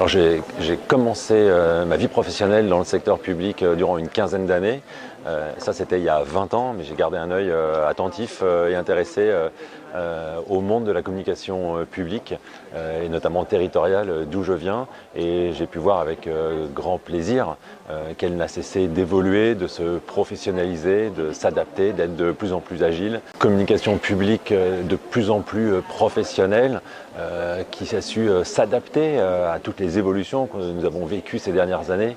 Alors j'ai commencé ma vie professionnelle dans le secteur public durant une quinzaine d'années. Ça c'était il y a 20 ans, mais j'ai gardé un œil attentif et intéressé au monde de la communication publique et notamment territoriale d'où je viens. Et j'ai pu voir avec grand plaisir qu'elle n'a cessé d'évoluer, de se professionnaliser, de s'adapter, d'être de plus en plus agile. Communication publique de plus en plus professionnelle qui a su s'adapter à toutes les évolutions que nous avons vécues ces dernières années.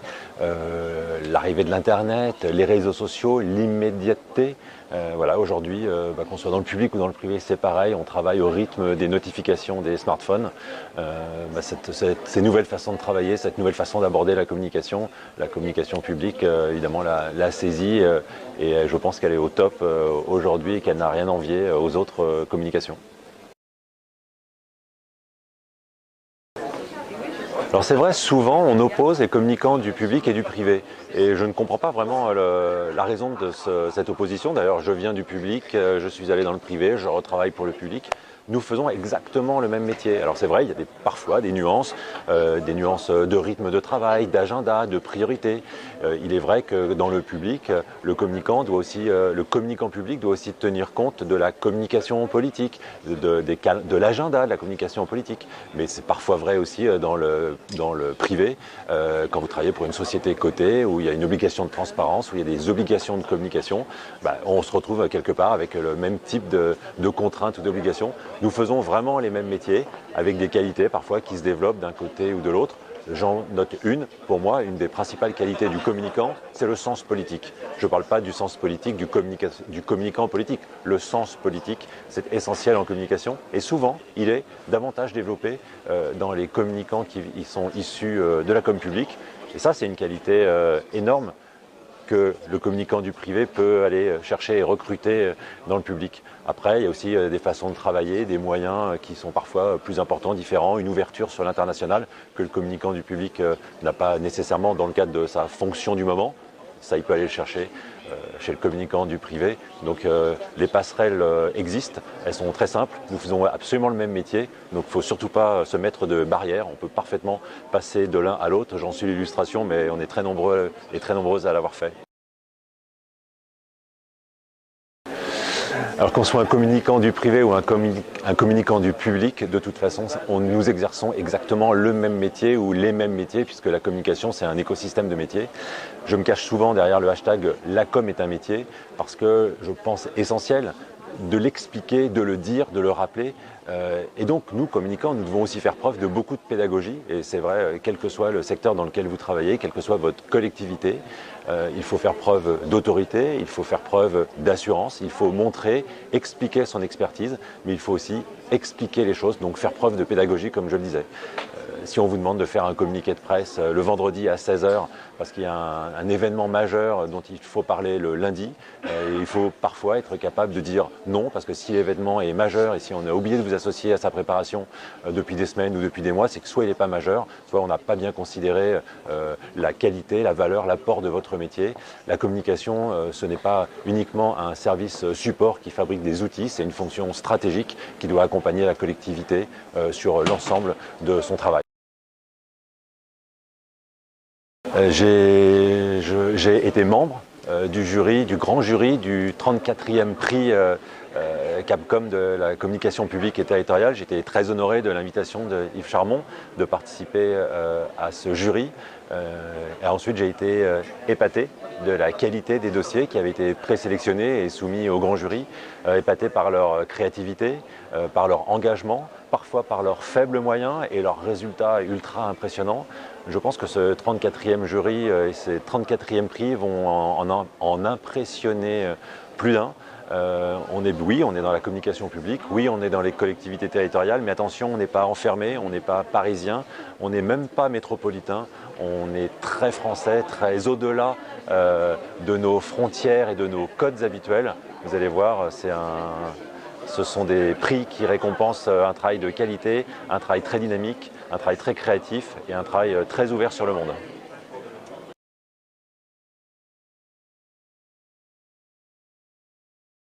L'arrivée de l'Internet, les réseaux sociaux, l'immédiateté. Voilà, aujourd'hui, qu'on soit dans le public ou dans le privé, c'est pareil, on travaille au rythme des notifications des smartphones. Ces nouvelles façons de travailler, cette nouvelle façon d'aborder la communication publique, évidemment, l'a saisie et je pense qu'elle est au top aujourd'hui et qu'elle n'a rien envié aux autres communications. Alors c'est vrai, souvent on oppose les communicants du public et du privé. Et je ne comprends pas vraiment la raison de cette opposition. D'ailleurs, je viens du public, je suis allé dans le privé, je retravaille pour le public. Nous faisons exactement le même métier. Alors c'est vrai, il y a parfois des nuances de rythme de travail, d'agenda, de priorité. Il est vrai que dans le public, le communicant public doit aussi tenir compte de la communication politique, de l'agenda de la communication politique. Mais c'est parfois vrai aussi dans le privé, quand vous travaillez pour une société cotée, où il y a une obligation de transparence, où il y a des obligations de communication, on se retrouve quelque part avec le même type de contraintes ou d'obligations. Nous faisons vraiment les mêmes métiers, avec des qualités parfois qui se développent d'un côté ou de l'autre. J'en note une, pour moi, une des principales qualités du communicant, c'est le sens politique. Je ne parle pas du sens politique du communicant politique. Le sens politique, c'est essentiel en communication et souvent, il est davantage développé dans les communicants qui sont issus de la com publique. Et ça, c'est une qualité énorme que le communicant du privé peut aller chercher et recruter dans le public. Après, il y a aussi des façons de travailler, des moyens qui sont parfois plus importants, différents, une ouverture sur l'international que le communicant du public n'a pas nécessairement dans le cadre de sa fonction du moment. Ça, il peut aller le chercher chez le communicant du privé. Donc les passerelles existent, elles sont très simples, nous faisons absolument le même métier, donc il ne faut surtout pas se mettre de barrières, on peut parfaitement passer de l'un à l'autre, j'en suis l'illustration, mais on est très nombreux et très nombreuses à l'avoir fait. Alors qu'on soit un communicant du privé ou un communicant du public, de toute façon, nous exerçons exactement le même métier ou les mêmes métiers, puisque la communication, c'est un écosystème de métiers. Je me cache souvent derrière le hashtag « La com est un métier » parce que je pense essentiel de l'expliquer, de le dire, de le rappeler. Et donc, nous, communicants, nous devons aussi faire preuve de beaucoup de pédagogie. Et c'est vrai, quel que soit le secteur dans lequel vous travaillez, quelle que soit votre collectivité, il faut faire preuve d'autorité, il faut faire preuve d'assurance, il faut montrer, expliquer son expertise, mais il faut aussi expliquer les choses, donc faire preuve de pédagogie, comme je le disais. Si on vous demande de faire un communiqué de presse le vendredi à 16 h, parce qu'il y a un événement majeur dont il faut parler le lundi, il faut parfois être capable de dire non, parce que si l'événement est majeur et si on a oublié de vous associer à sa préparation depuis des semaines ou depuis des mois, c'est que soit il n'est pas majeur, soit on n'a pas bien considéré la qualité, la valeur, l'apport de votre métier. La communication, ce n'est pas uniquement un service support qui fabrique des outils, c'est une fonction stratégique qui doit accompagner la collectivité sur l'ensemble de son travail. J'ai été membre du grand jury du 34e prix Capcom de la communication publique et territoriale. J'étais très honoré de l'invitation de Yves Charmont de participer à ce jury. Et ensuite, j'ai été épaté de la qualité des dossiers qui avaient été présélectionnés et soumis au grand jury, épaté par leur créativité, par leur engagement, parfois par leurs faibles moyens et leurs résultats ultra impressionnants. Je pense que ce 34e jury et ces 34e prix vont en impressionner plus d'un. Oui, on est dans la communication publique, oui, on est dans les collectivités territoriales, mais attention, on n'est pas enfermé, on n'est pas parisien, on n'est même pas métropolitain, on est très français, très au-delà de nos frontières et de nos codes habituels. Vous allez voir, ce sont des prix qui récompensent un travail de qualité, un travail très dynamique, un travail très créatif et un travail très ouvert sur le monde.